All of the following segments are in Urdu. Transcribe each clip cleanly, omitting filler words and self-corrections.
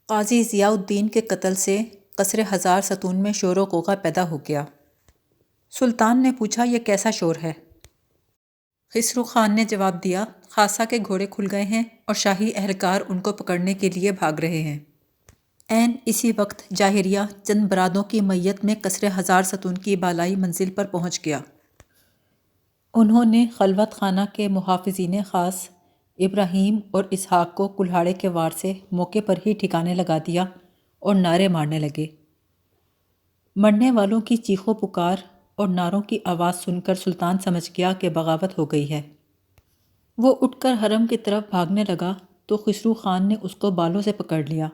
قاضی ضیاء الدین کے قتل سے قصر ہزار ستون میں شور و غوغا پیدا ہو گیا۔ سلطان نے پوچھا، یہ کیسا شور ہے؟ خسرو خان نے جواب دیا، خاصہ کے گھوڑے کھل گئے ہیں اور شاہی اہلکار ان کو پکڑنے کے لیے بھاگ رہے ہیں۔ عین اسی وقت جاہریہ چند برادوں کی میت میں قصر ہزار ستون کی بالائی منزل پر پہنچ گیا۔ انہوں نے خلوت خانہ کے محافظین خاص ابراہیم اور اسحاق کو کلہاڑے کے وار سے موقع پر ہی ٹھکانے لگا دیا اور نعرے مارنے لگے۔ مرنے والوں کی چیخو پکار اور نعروں کی آواز سن کر سلطان سمجھ گیا کہ بغاوت ہو گئی ہے۔ وہ اٹھ کر حرم کی طرف بھاگنے لگا تو خسرو خان نے اس کو بالوں سے پکڑ لیا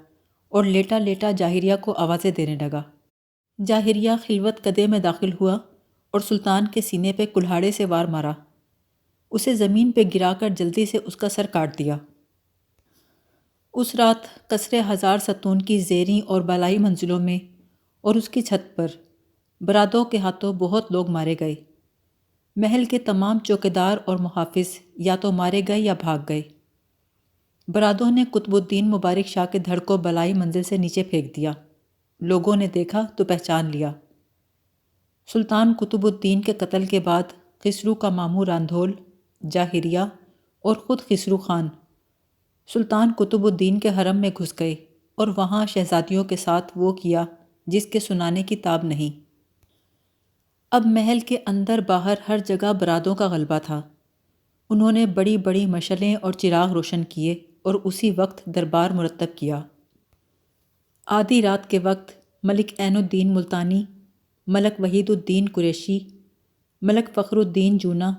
اور لیٹا لیٹا جاہریہ کو آوازیں دینے لگا۔ جاہریہ خلوت کدے میں داخل ہوا اور سلطان کے سینے پہ کلہاڑے سے وار مارا، اسے زمین پہ گرا کر جلدی سے اس کا سر کاٹ دیا۔ اس رات قصر ہزار ستون کی زیریں اور بالائی منزلوں میں اور اس کی چھت پر برادوں کے ہاتھوں بہت لوگ مارے گئے۔ محل کے تمام چوکیدار اور محافظ یا تو مارے گئے یا بھاگ گئے۔ برادوں نے قطب الدین مبارک شاہ کے دھڑ کو بالائی منزل سے نیچے پھینک دیا۔ لوگوں نے دیکھا تو پہچان لیا۔ سلطان قطب الدین کے قتل کے بعد خسرو کا ماموں راندھول، جاہریہ اور خود خسرو خان سلطان قطب الدین کے حرم میں گھس گئے اور وہاں شہزادیوں کے ساتھ وہ کیا جس کے سنانے کی تاب نہیں۔ اب محل کے اندر باہر ہر جگہ برادوں کا غلبہ تھا۔ انہوں نے بڑی بڑی مشعلیں اور چراغ روشن کیے اور اسی وقت دربار مرتب کیا۔ آدھی رات کے وقت ملک عین الدین ملتانی، ملک وحید الدین قریشی، ملک فخر الدین جونا،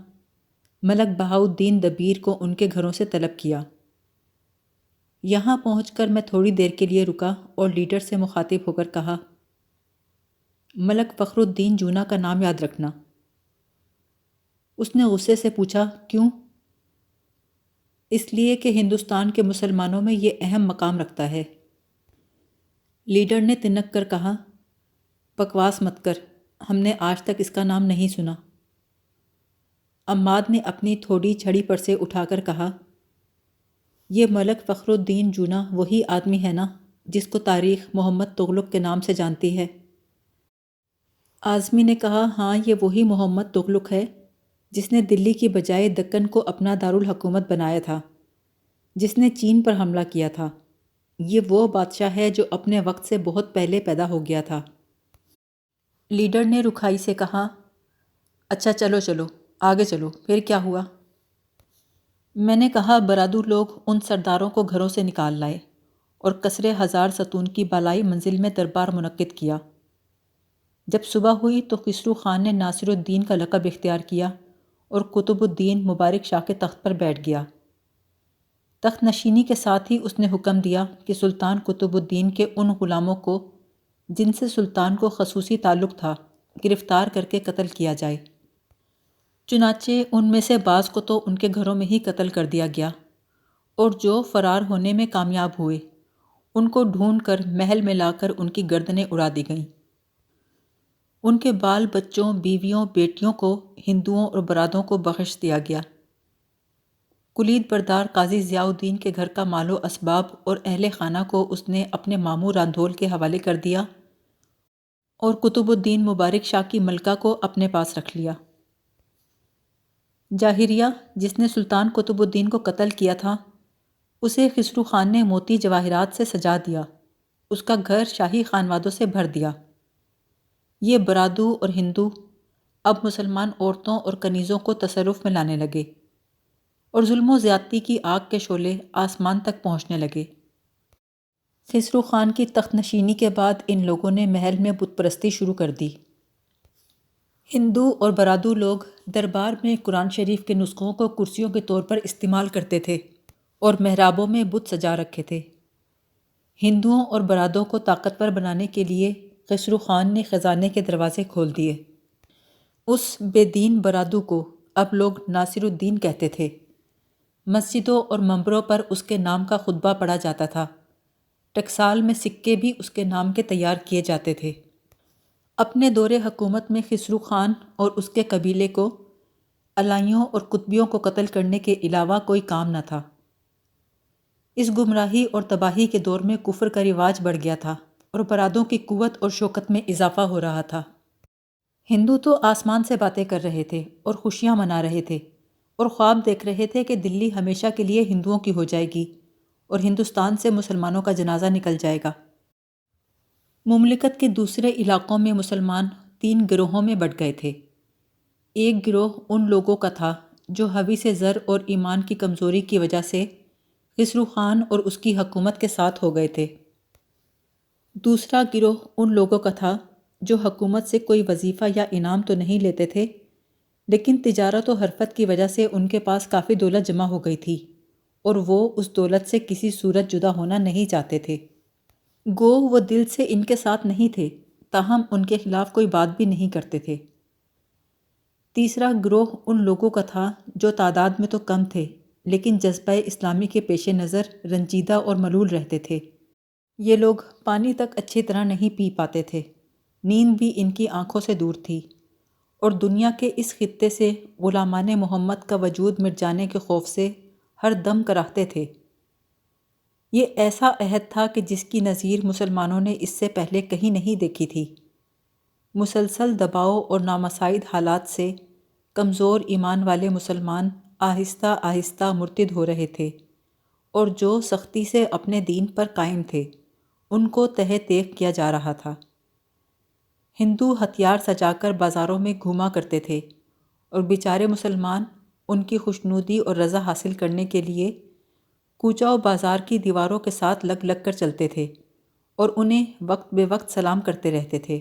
ملک بہاؤ الدین دبیر کو ان کے گھروں سے طلب کیا۔ یہاں پہنچ کر میں تھوڑی دیر کے لیے رکا اور لیڈر سے مخاطب ہو کر کہا، ملک فخر الدین جونا کا نام یاد رکھنا۔ اس نے غصے سے پوچھا، کیوں؟ اس لیے کہ ہندوستان کے مسلمانوں میں یہ اہم مقام رکھتا ہے۔ لیڈر نے تنک کر کہا، بکواس مت کر، ہم نے آج تک اس کا نام نہیں سنا۔ عماد نے اپنی تھوڑی چھڑی پر سے اٹھا کر کہا، یہ ملک فخر الدین جونا وہی آدمی ہے نا جس کو تاریخ محمد تغلق کے نام سے جانتی ہے؟ اعظمی نے کہا، ہاں یہ وہی محمد تغلق ہے جس نے دلی کی بجائے دکن کو اپنا دارالحکومت بنایا تھا، جس نے چین پر حملہ کیا تھا۔ یہ وہ بادشاہ ہے جو اپنے وقت سے بہت پہلے پیدا ہو گیا تھا۔ لیڈر نے رکھائی سے کہا، اچھا چلو چلو آگے چلو، پھر کیا ہوا؟ میں نے کہا، برادو لوگ ان سرداروں کو گھروں سے نکال لائے اور قصر ہزار ستون کی بالائی منزل میں دربار منعقد کیا۔ جب صبح ہوئی تو خسرو خان نے ناصر الدین کا لقب اختیار کیا اور قطب الدین مبارک شاہ کے تخت پر بیٹھ گیا۔ تخت نشینی کے ساتھ ہی اس نے حکم دیا کہ سلطان قطب الدین کے ان غلاموں کو جن سے سلطان کو خصوصی تعلق تھا گرفتار کر کے قتل کیا جائے۔ چنانچہ ان میں سے بعض کو تو ان کے گھروں میں ہی قتل کر دیا گیا اور جو فرار ہونے میں کامیاب ہوئے ان کو ڈھونڈ کر محل میں لا کر ان کی گردنیں اڑا دی گئیں۔ ان کے بال بچوں، بیویوں، بیٹیوں کو ہندوؤں اور برادوں کو بخش دیا گیا۔ کلید بردار قاضی ضیاء الدین کے گھر کا مال و اسباب اور اہل خانہ کو اس نے اپنے ماموں راندھول کے حوالے کر دیا اور قطب الدین مبارک شاہ کی ملکہ کو اپنے پاس رکھ لیا۔ جاہریہ جس نے سلطان قطب الدین کو قتل کیا تھا، اسے خسرو خان نے موتی جواہرات سے سجا دیا، اس کا گھر شاہی خانوادوں سے بھر دیا۔ یہ برادو اور ہندو اب مسلمان عورتوں اور کنیزوں کو تصرف میں لانے لگے اور ظلم و زیادتی کی آگ کے شعلے آسمان تک پہنچنے لگے۔ خسرو خان کی تخت نشینی کے بعد ان لوگوں نے محل میں بت پرستی شروع کر دی۔ ہندو اور برادو لوگ دربار میں قرآن شریف کے نسخوں کو کرسیوں کے طور پر استعمال کرتے تھے اور محرابوں میں بت سجا رکھے تھے۔ ہندوؤں اور برادوں کو طاقتور بنانے کے لیے خسرو خان نے خزانے کے دروازے کھول دیے۔ اس بے دین برادو کو اب لوگ ناصر الدین کہتے تھے۔ مسجدوں اور منبروں پر اس کے نام کا خطبہ پڑھا جاتا تھا۔ ٹکسال میں سکے بھی اس کے نام کے تیار کیے جاتے تھے۔ اپنے دور حکومت میں خسرو خان اور اس کے قبیلے کو علائیوں اور قطبیوں کو قتل کرنے کے علاوہ کوئی کام نہ تھا۔ اس گمراہی اور تباہی کے دور میں کفر کا رواج بڑھ گیا تھا اور برادوں کی قوت اور شوکت میں اضافہ ہو رہا تھا۔ ہندو تو آسمان سے باتیں کر رہے تھے اور خوشیاں منا رہے تھے اور خواب دیکھ رہے تھے کہ دلی ہمیشہ کے لیے ہندوؤں کی ہو جائے گی اور ہندوستان سے مسلمانوں کا جنازہ نکل جائے گا۔ مملکت کے دوسرے علاقوں میں مسلمان 3 گروہوں میں بٹ گئے تھے۔ ایک گروہ ان لوگوں کا تھا جو حوی سے زر اور ایمان کی کمزوری کی وجہ سے خسرو خان اور اس کی حکومت کے ساتھ ہو گئے تھے۔ دوسرا گروہ ان لوگوں کا تھا جو حکومت سے کوئی وظیفہ یا انعام تو نہیں لیتے تھے، لیکن تجارت و حرفت کی وجہ سے ان کے پاس کافی دولت جمع ہو گئی تھی اور وہ اس دولت سے کسی صورت جدا ہونا نہیں چاہتے تھے۔ گو وہ دل سے ان کے ساتھ نہیں تھے، تاہم ان کے خلاف کوئی بات بھی نہیں کرتے تھے۔ تیسرا گروہ ان لوگوں کا تھا جو تعداد میں تو کم تھے لیکن جذبہ اسلامی کے پیش نظر رنجیدہ اور ملول رہتے تھے۔ یہ لوگ پانی تک اچھی طرح نہیں پی پاتے تھے، نیند بھی ان کی آنکھوں سے دور تھی، اور دنیا کے اس خطے سے غلامان محمد کا وجود مٹ جانے کے خوف سے ہر دم کراہتے تھے۔ یہ ایسا عہد تھا کہ جس کی نظیر مسلمانوں نے اس سے پہلے کہیں نہیں دیکھی تھی۔ مسلسل دباؤ اور نامساعد حالات سے کمزور ایمان والے مسلمان آہستہ آہستہ مرتد ہو رہے تھے، اور جو سختی سے اپنے دین پر قائم تھے ان کو تہہ تیغ کیا جا رہا تھا۔ ہندو ہتھیار سجا کر بازاروں میں گھوما کرتے تھے اور بیچارے مسلمان ان کی خوشنودی اور رضا حاصل کرنے کے لیے کوچہ و بازار کی دیواروں کے ساتھ لگ لگ کر چلتے تھے اور انہیں وقت بے وقت سلام کرتے رہتے تھے۔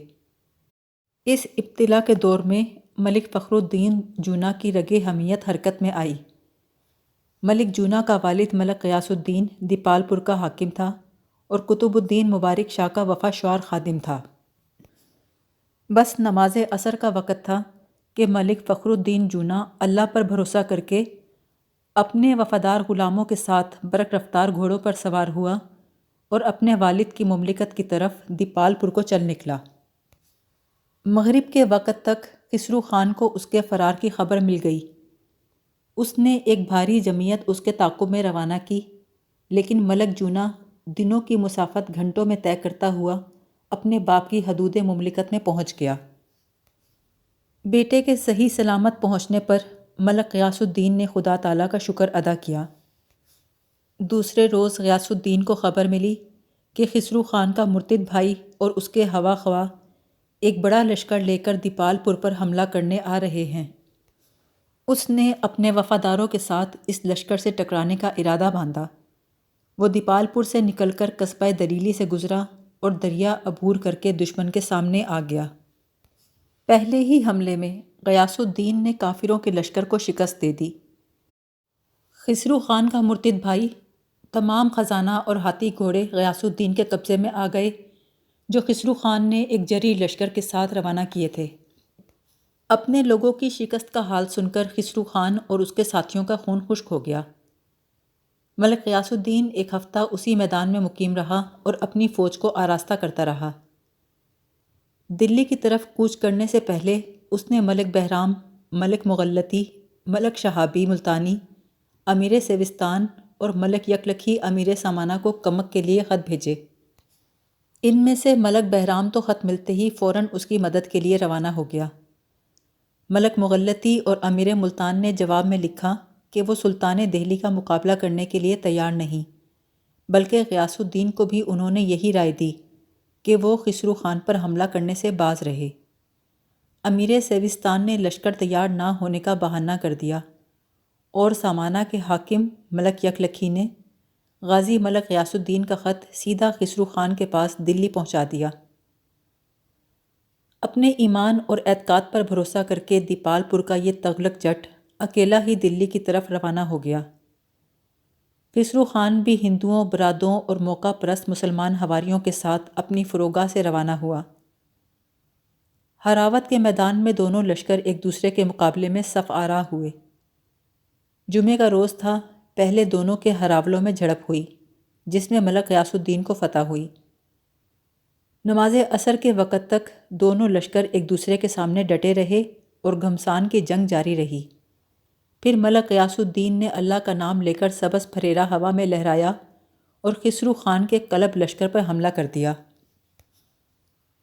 اس ابتلا کے دور میں ملک فخر الدین جونا کی رگ حمیت حرکت میں آئی۔ ملک جونا کا والد ملک غیاث الدین دیپال پور کا حاکم تھا اور قطب الدین مبارک شاہ کا وفا شعار خادم تھا۔ بس نماز عصر کا وقت تھا کہ ملک فخر الدین جونا اللہ پر بھروسہ کر کے اپنے وفادار غلاموں کے ساتھ برق رفتار گھوڑوں پر سوار ہوا اور اپنے والد کی مملکت کی طرف دیپال پور کو چل نکلا۔ مغرب کے وقت تک خسرو خان کو اس کے فرار کی خبر مل گئی۔ اس نے ایک بھاری جمعیت اس کے تعاقب میں روانہ کی، لیکن ملک جونا دنوں کی مسافت گھنٹوں میں طے کرتا ہوا اپنے باپ کی حدود مملکت میں پہنچ گیا۔ بیٹے کے صحیح سلامت پہنچنے پر ملک غیاث الدین نے خدا تعالیٰ کا شکر ادا کیا۔ دوسرے روز غیاث الدین کو خبر ملی کہ خسرو خان کا مرتد بھائی اور اس کے ہوا خواہ ایک بڑا لشکر لے کر دیپال پور پر حملہ کرنے آ رہے ہیں۔ اس نے اپنے وفاداروں کے ساتھ اس لشکر سے ٹکرانے کا ارادہ باندھا۔ وہ دیپال پور سے نکل کر قصبہ دلیلی سے گزرا اور دریا عبور کر کے دشمن کے سامنے آ گیا۔ پہلے ہی حملے میں غیاث الدین نے کافروں کے لشکر کو شکست دے دی۔ خسرو خان کا مرتد بھائی تمام خزانہ اور ہاتھی گھوڑے غیاث الدین کے قبضے میں آ گئے جو خسرو خان نے ایک جری لشکر کے ساتھ روانہ کیے تھے۔ اپنے لوگوں کی شکست کا حال سن کر خسرو خان اور اس کے ساتھیوں کا خون خشک ہو گیا۔ ملک غیاث الدین ایک ہفتہ اسی میدان میں مقیم رہا اور اپنی فوج کو آراستہ کرتا رہا۔ دلی کی طرف کوچ کرنے سے پہلے اس نے ملک بہرام، ملک مغلطی، ملک شہابی ملتانی، امیر سیوستان اور ملک یکلکھی امیر سامانہ کو کمک کے لیے خط بھیجے۔ ان میں سے ملک بہرام تو خط ملتے ہی فوراً اس کی مدد کے لیے روانہ ہو گیا۔ ملک مغلطی اور امیر ملتان نے جواب میں لکھا کہ وہ سلطان دہلی کا مقابلہ کرنے کے لیے تیار نہیں، بلکہ غیاث الدین کو بھی انہوں نے یہی رائے دی کہ وہ خسرو خان پر حملہ کرنے سے باز رہے۔ امیر سیوستان نے لشکر تیار نہ ہونے کا بہانہ کر دیا اور سامانہ کے حاکم ملک یکلکھی نے غازی ملک غیاث الدین کا خط سیدھا خسرو خان کے پاس دلی پہنچا دیا۔ اپنے ایمان اور اعتقاد پر بھروسہ کر کے دیپال پور کا یہ تغلق جٹ اکیلا ہی دلی کی طرف روانہ ہو گیا۔ خسرو خان بھی ہندوؤں، برادوں اور موقع پرست مسلمان حواریوں کے ساتھ اپنی فروگاہ سے روانہ ہوا۔ ہراوت کے میدان میں دونوں لشکر ایک دوسرے کے مقابلے میں صف آرا ہوئے۔ جمعے کا روز تھا، پہلے دونوں کے ہراولوں میں جھڑپ ہوئی جس میں ملک غیاث الدین کو فتح ہوئی۔ نماز عصر کے وقت تک دونوں لشکر ایک دوسرے کے سامنے ڈٹے رہے اور گھمسان کی جنگ جاری رہی۔ پھر ملک غیاث الدین نے اللہ کا نام لے کر سبز پھریرا ہوا میں لہرایا اور خسرو خان کے کلب لشکر پر حملہ کر دیا۔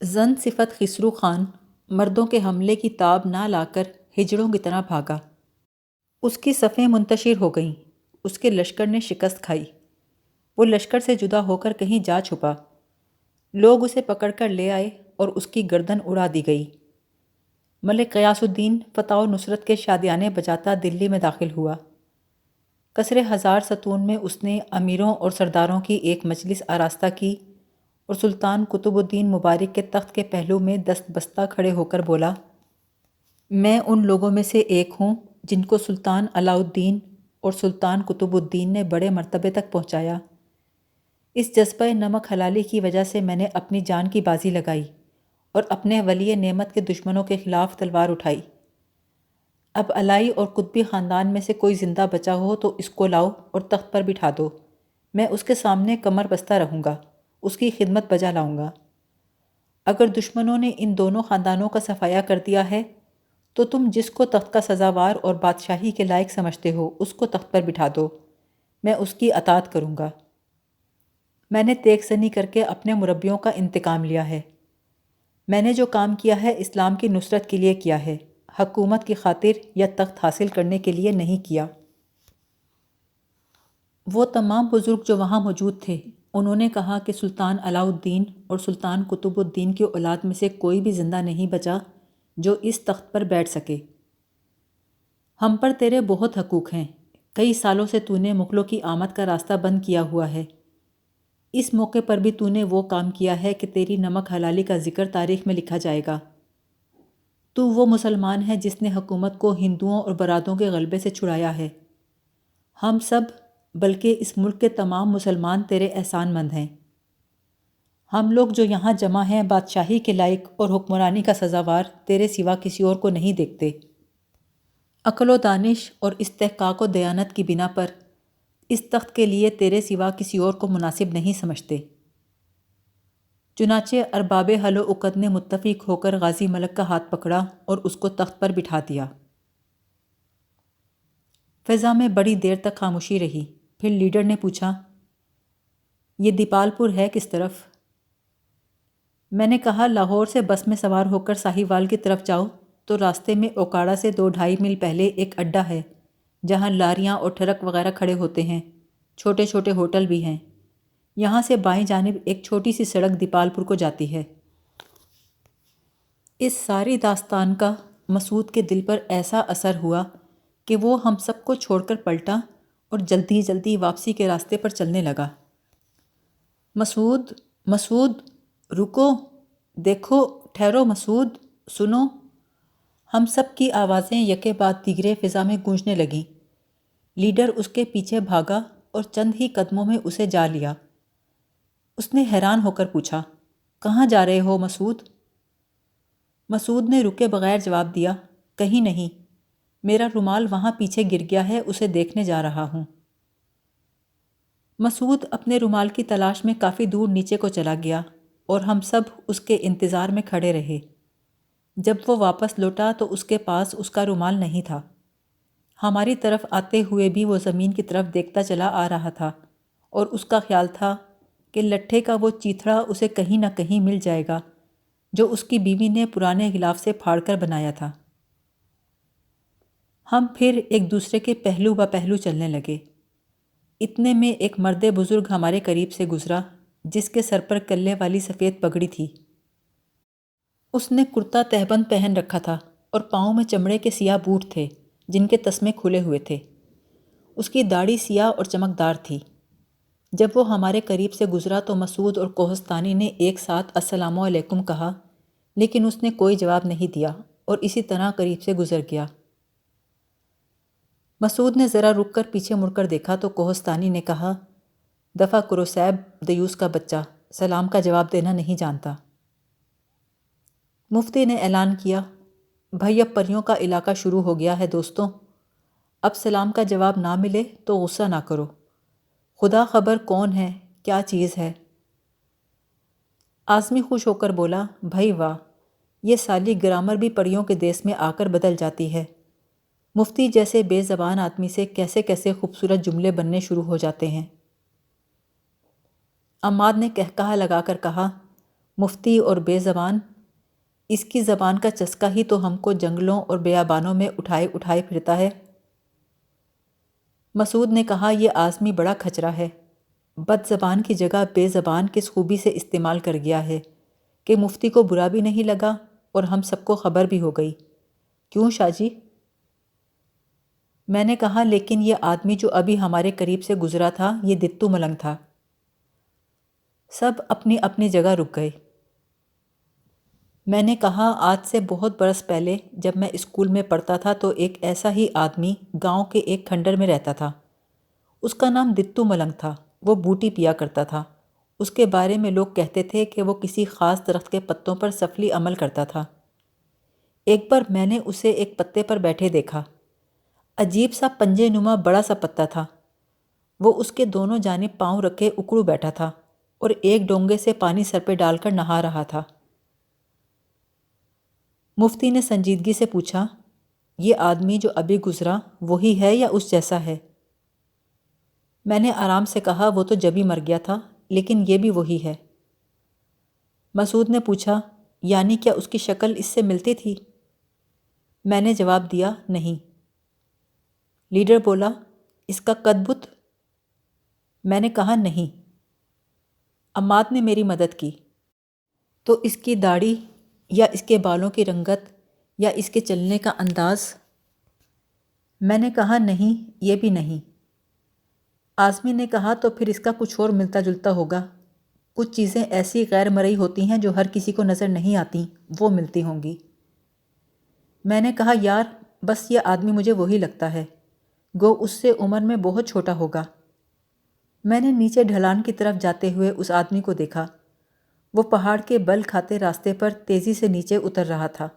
زن صفت خسرو خان مردوں کے حملے کی تاب نہ لا کر ہجڑوں کی طرح بھاگا۔ اس کی صفیں منتشر ہو گئیں، اس کے لشکر نے شکست کھائی، وہ لشکر سے جدا ہو کر کہیں جا چھپا، لوگ اسے پکڑ کر لے آئے اور اس کی گردن اڑا دی گئی۔ ملک غیاث الدین فتح و نصرت کے شادیانے بجاتا دلی میں داخل ہوا۔ قصر ہزار ستون میں اس نے امیروں اور سرداروں کی ایک مجلس آراستہ کی اور سلطان قطب الدین مبارک کے تخت کے پہلو میں دست بستہ کھڑے ہو کر بولا، میں ان لوگوں میں سے ایک ہوں جن کو سلطان علاء الدین اور سلطان قطب الدین نے بڑے مرتبے تک پہنچایا۔ اس جذبہ نمک حلالی کی وجہ سے میں نے اپنی جان کی بازی لگائی اور اپنے ولی نعمت کے دشمنوں کے خلاف تلوار اٹھائی۔ اب علائی اور قطبی خاندان میں سے کوئی زندہ بچا ہو تو اس کو لاؤ اور تخت پر بٹھا دو، میں اس کے سامنے کمر بستہ رہوں گا، اس کی خدمت بجا لاؤں گا۔ اگر دشمنوں نے ان دونوں خاندانوں کا صفایا کر دیا ہے تو تم جس کو تخت کا سزاوار اور بادشاہی کے لائق سمجھتے ہو اس کو تخت پر بٹھا دو، میں اس کی اطاعت کروں گا۔ میں نے تیغ زنی کر کے اپنے مربیوں کا انتقام لیا ہے۔ میں نے جو کام کیا ہے اسلام کی نصرت کے لیے کیا ہے، حکومت کی خاطر یا تخت حاصل کرنے کے لیے نہیں کیا۔ وہ تمام بزرگ جو وہاں موجود تھے انہوں نے کہا کہ سلطان علاء الدین اور سلطان قطب الدین کی اولاد میں سے کوئی بھی زندہ نہیں بچا جو اس تخت پر بیٹھ سکے۔ ہم پر تیرے بہت حقوق ہیں، کئی سالوں سے تو نے مغلوں کی آمد کا راستہ بند کیا ہوا ہے، اس موقع پر بھی تو نے وہ کام کیا ہے کہ تیری نمک حلالی کا ذکر تاریخ میں لکھا جائے گا۔ تو وہ مسلمان ہے جس نے حکومت کو ہندوؤں اور براتوں کے غلبے سے چھڑایا ہے۔ ہم سب بلکہ اس ملک کے تمام مسلمان تیرے احسان مند ہیں۔ ہم لوگ جو یہاں جمع ہیں بادشاہی کے لائق اور حکمرانی کا سزاوار تیرے سوا کسی اور کو نہیں دیکھتے۔ عقل و دانش اور استحقاق و دیانت کی بنا پر اس تخت کے لیے تیرے سوا کسی اور کو مناسب نہیں سمجھتے۔ چنانچہ ارباب حل و عقد نے متفق ہو کر غازی ملک کا ہاتھ پکڑا اور اس کو تخت پر بٹھا دیا۔ فضا میں بڑی دیر تک خاموشی رہی، پھر لیڈر نے پوچھا، یہ دیپال پور ہے کس طرف؟ میں نے کہا لاہور سے بس میں سوار ہو کر ساہیوال کی طرف جاؤ تو راستے میں اوکاڑا سے 2-2.5 میل پہلے ایک اڈا ہے جہاں لاریاں اور ٹرک وغیرہ کھڑے ہوتے ہیں، چھوٹے چھوٹے ہوٹل بھی ہیں۔ یہاں سے بائیں جانب ایک چھوٹی سی سڑک دیپال پور کو جاتی ہے۔ اس ساری داستان کا مسعود کے دل پر ایسا اثر ہوا کہ وہ ہم سب کو چھوڑ کر پلٹا اور جلدی جلدی واپسی کے راستے پر چلنے لگا۔ مسعود، مسعود، رکو، دیکھو، ٹھہرو مسعود، سنو۔ ہم سب کی آوازیں یکے بعد دیگرے فضا میں گونجنے لگیں۔ لیڈر اس کے پیچھے بھاگا اور چند ہی قدموں میں اسے جا لیا۔ اس نے حیران ہو کر پوچھا، کہاں جا رہے ہو مسعود؟ مسعود نے رکے بغیر جواب دیا، کہیں نہیں، میرا رومال وہاں پیچھے گر گیا ہے، اسے دیکھنے جا رہا ہوں۔ مسعود اپنے رومال کی تلاش میں کافی دور نیچے کو چلا گیا اور ہم سب اس کے انتظار میں کھڑے رہے۔ جب وہ واپس لوٹا تو اس کے پاس اس کا رومال نہیں تھا۔ ہماری طرف آتے ہوئے بھی وہ زمین کی طرف دیکھتا چلا آ رہا تھا اور اس کا خیال تھا کہ لٹھے کا وہ چیتھڑا اسے کہیں نہ کہیں مل جائے گا جو اس کی بیوی نے پرانے غلاف سے پھاڑ کر بنایا تھا۔ ہم پھر ایک دوسرے کے پہلو بہ پہلو چلنے لگے۔ اتنے میں ایک مرد بزرگ ہمارے قریب سے گزرا جس کے سر پر کلے والی سفید پگڑی تھی۔ اس نے کرتا تہبند پہن رکھا تھا اور پاؤں میں چمڑے کے سیاہ بوٹ تھے جن کے تسمے کھلے ہوئے تھے۔ اس کی داڑھی سیاہ اور چمکدار تھی۔ جب وہ ہمارے قریب سے گزرا تو مسعود اور کوہستانی نے ایک ساتھ السلام علیکم کہا، لیکن اس نے کوئی جواب نہیں دیا اور اسی طرح قریب سے گزر گیا۔ مسعود نے ذرا رک کر پیچھے مڑ کر دیکھا تو کوہستانی نے کہا، دفع کرو صاحب، دیوس کا بچہ، سلام کا جواب دینا نہیں جانتا۔ مفتی نے اعلان کیا، بھائی اب پریوں کا علاقہ شروع ہو گیا ہے دوستوں، اب سلام کا جواب نہ ملے تو غصہ نہ کرو، خدا خبر کون ہے کیا چیز ہے۔ آزمی خوش ہو کر بولا، بھائی واہ، یہ سالی گرامر بھی پریوں کے دیس میں آ کر بدل جاتی ہے۔ مفتی جیسے بے زبان آدمی سے کیسے کیسے خوبصورت جملے بننے شروع ہو جاتے ہیں۔ عماد نے قہقہہ لگا کر کہا، مفتی اور بے زبان، اس کی زبان کا چسکا ہی تو ہم کو جنگلوں اور بیابانوں میں اٹھائے اٹھائے پھرتا ہے۔ مسعود نے کہا، یہ آزمی بڑا کھچرا ہے، بد زبان کی جگہ بے زبان کس خوبی سے استعمال کر گیا ہے کہ مفتی کو برا بھی نہیں لگا اور ہم سب کو خبر بھی ہو گئی۔ کیوں شاہ جی؟ میں نے کہا، لیکن یہ آدمی جو ابھی ہمارے قریب سے گزرا تھا یہ دتو ملنگ تھا۔ سب اپنی اپنی جگہ رک گئے۔ میں نے کہا، آج سے بہت برس پہلے جب میں اسکول میں پڑھتا تھا تو ایک ایسا ہی آدمی گاؤں کے ایک کھنڈر میں رہتا تھا۔ اس کا نام دتو ملنگ تھا۔ وہ بوٹی پیا کرتا تھا۔ اس کے بارے میں لوگ کہتے تھے کہ وہ کسی خاص درخت کے پتوں پر سفلی عمل کرتا تھا۔ ایک بار میں نے اسے ایک پتے پر بیٹھے دیکھا۔ عجیب سا پنجے نما بڑا سا پتا تھا۔ وہ اس کے دونوں جانب پاؤں رکھے اکڑو بیٹھا تھا اور ایک ڈونگے سے پانی سر پہ ڈال کر نہا رہا تھا۔ مفتی نے سنجیدگی سے پوچھا، یہ آدمی جو ابھی گزرا وہی ہے یا اس جیسا ہے؟ میں نے آرام سے کہا، وہ تو جبھی مر گیا تھا، لیکن یہ بھی وہی ہے۔ مسعود نے پوچھا، یعنی کیا اس کی شکل اس سے ملتی تھی؟ میں نے جواب دیا، نہیں۔ لیڈر بولا، اس کا قد بت؟ میں نے کہا، نہیں۔ عماد نے میری مدد کی، تو اس کی داڑھی یا اس کے بالوں کی رنگت یا اس کے چلنے کا انداز؟ میں نے کہا، نہیں، یہ بھی نہیں۔ آزمی نے کہا، تو پھر اس کا کچھ اور ملتا جلتا ہوگا۔ کچھ چیزیں ایسی غیر مرئی ہوتی ہیں جو ہر کسی کو نظر نہیں آتی، وہ ملتی ہوں گی۔ میں نے کہا، یار، بس یہ آدمی مجھے وہی لگتا ہے، گو اس سے عمر میں بہت چھوٹا ہوگا۔ میں نے نیچے ڈھلان کی طرف جاتے ہوئے اس آدمی کو دیکھا۔ وہ پہاڑ کے بل کھاتے راستے پر تیزی سے نیچے اتر رہا تھا۔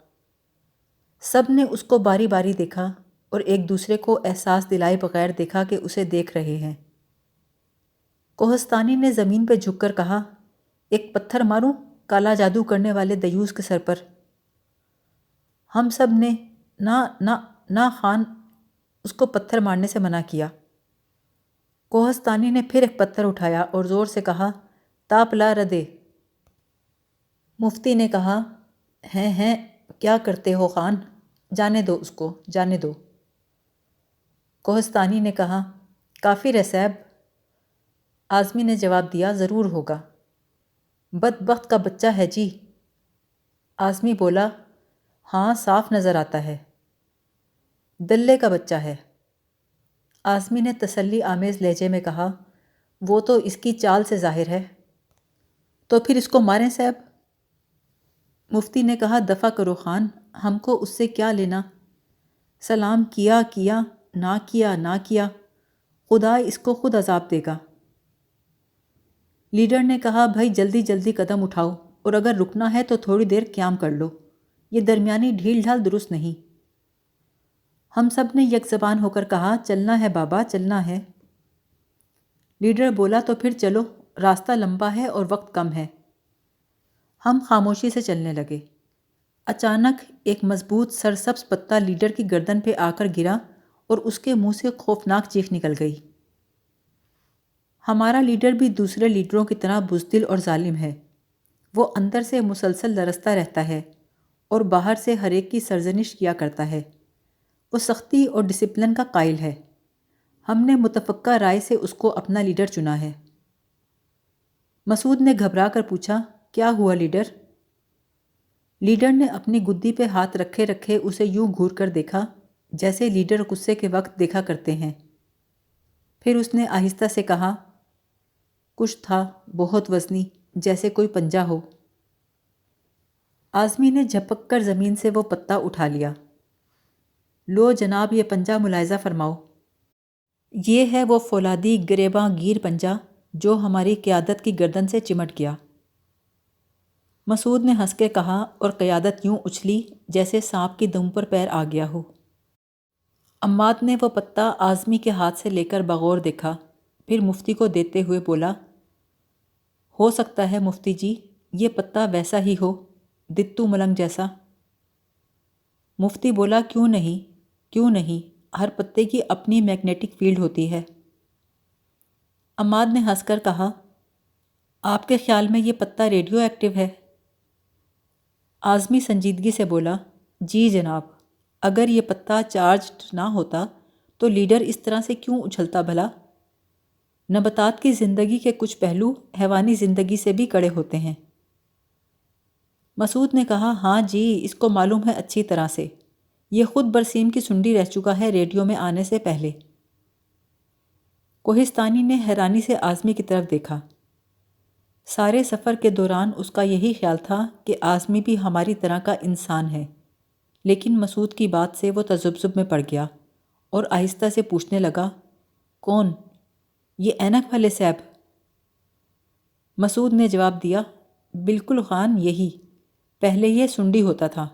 سب نے اس کو باری باری دیکھا اور ایک دوسرے کو احساس دلائے بغیر دیکھا کہ اسے دیکھ رہے ہیں۔ کوہستانی نے زمین پہ جھک کر کہا، ایک پتھر ماروں کالا جادو کرنے والے دیوس کے سر پر؟ ہم سب نے نہ خان اس کو پتھر مارنے سے منع کیا۔ کوہستانی نے پھر ایک پتھر اٹھایا اور زور سے کہا، تاپ لا ردے۔ مفتی نے کہا، ہیں کیا کرتے ہو خان، جانے دو اس کو، جانے دو۔ کوہستانی نے کہا، کافر ہے صاحب۔ آزمی نے جواب دیا، ضرور ہوگا، بدبخت کا بچہ ہے جی۔ آزمی بولا، ہاں صاف نظر آتا ہے، دلے کا بچہ ہے۔ آزمی نے تسلی آمیز لہجے میں کہا، وہ تو اس کی چال سے ظاہر ہے۔ تو پھر اس کو ماریں صاحب۔ مفتی نے کہا، دفع کرو خان، ہم کو اس سے کیا لینا؟ سلام کیا نہ کیا، خدا اس کو خود عذاب دے گا۔ لیڈر نے کہا، بھائی جلدی جلدی قدم اٹھاؤ اور اگر رکنا ہے تو تھوڑی دیر قیام کر لو، یہ درمیانی ڈھیل ڈھال درست نہیں۔ ہم سب نے یک زبان ہو کر کہا، چلنا ہے بابا، چلنا ہے۔ لیڈر بولا، تو پھر چلو، راستہ لمبا ہے اور وقت کم ہے۔ ہم خاموشی سے چلنے لگے۔ اچانک ایک مضبوط سرسبز پتا لیڈر کی گردن پہ آ کر گرا اور اس کے منہ سے خوفناک چیخ نکل گئی۔ ہمارا لیڈر بھی دوسرے لیڈروں کی طرح بزدل اور ظالم ہے۔ وہ اندر سے مسلسل لرزتا رہتا ہے اور باہر سے ہر ایک کی سرزنش کیا کرتا ہے۔ وہ سختی اور ڈسپلن کا قائل ہے۔ ہم نے متفقہ رائے سے اس کو اپنا لیڈر چنا ہے۔ مسعود نے گھبرا کر پوچھا، کیا ہوا لیڈر؟ لیڈر نے اپنی گدی پہ ہاتھ رکھے رکھے اسے یوں گھور کر دیکھا جیسے لیڈر غصے کے وقت دیکھا کرتے ہیں۔ پھر اس نے آہستہ سے کہا، کچھ تھا بہت وزنی، جیسے کوئی پنجہ ہو۔ آزمی نے جھپک کر زمین سے وہ پتا اٹھا لیا۔ لو جناب، یہ پنجہ ملاحظہ فرماؤ۔ یہ ہے وہ فولادی گریباں گیر پنجہ جو ہماری قیادت کی گردن سے چمٹ گیا۔ مسعود نے ہنس کے کہا اور قیادت یوں اچھلی جیسے سانپ کی دم پر پیر آ گیا ہو۔ عماد نے وہ پتا آزمی کے ہاتھ سے لے کر بغور دیکھا، پھر مفتی کو دیتے ہوئے بولا، ہو سکتا ہے مفتی جی یہ پتا ویسا ہی ہو، دتو ملنگ جیسا۔ مفتی بولا، کیوں نہیں، ہر پتے کی اپنی میگنیٹک فیلڈ ہوتی ہے۔ عماد نے ہنس کر کہا، آپ کے خیال میں یہ پتہ ریڈیو ایکٹیو ہے؟ اعظمی سنجیدگی سے بولا، جی جناب، اگر یہ پتہ چارجڈ نہ ہوتا تو لیڈر اس طرح سے کیوں اچھلتا بھلا؟ نباتات کی زندگی کے کچھ پہلو حیوانی زندگی سے بھی کڑے ہوتے ہیں۔ مسعود نے کہا، ہاں جی، اس کو معلوم ہے اچھی طرح سے، یہ خود برسیم کی سنڈی رہ چکا ہے ریڈیو میں آنے سے پہلے۔ کوہستانی نے حیرانی سے اعظمی کی طرف دیکھا۔ سارے سفر کے دوران اس کا یہی خیال تھا کہ اعظمی بھی ہماری طرح کا انسان ہے، لیکن مسعود کی بات سے وہ تذبذب میں پڑ گیا اور آہستہ سے پوچھنے لگا، کون؟ یہ اینک والے صاحب؟ مسعود نے جواب دیا، بالکل خان، یہی۔ پہلے یہ سنڈی ہوتا تھا،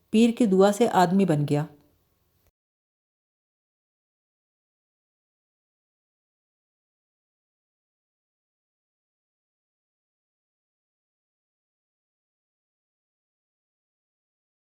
پیر کی دعا سے آدمی بن گیا۔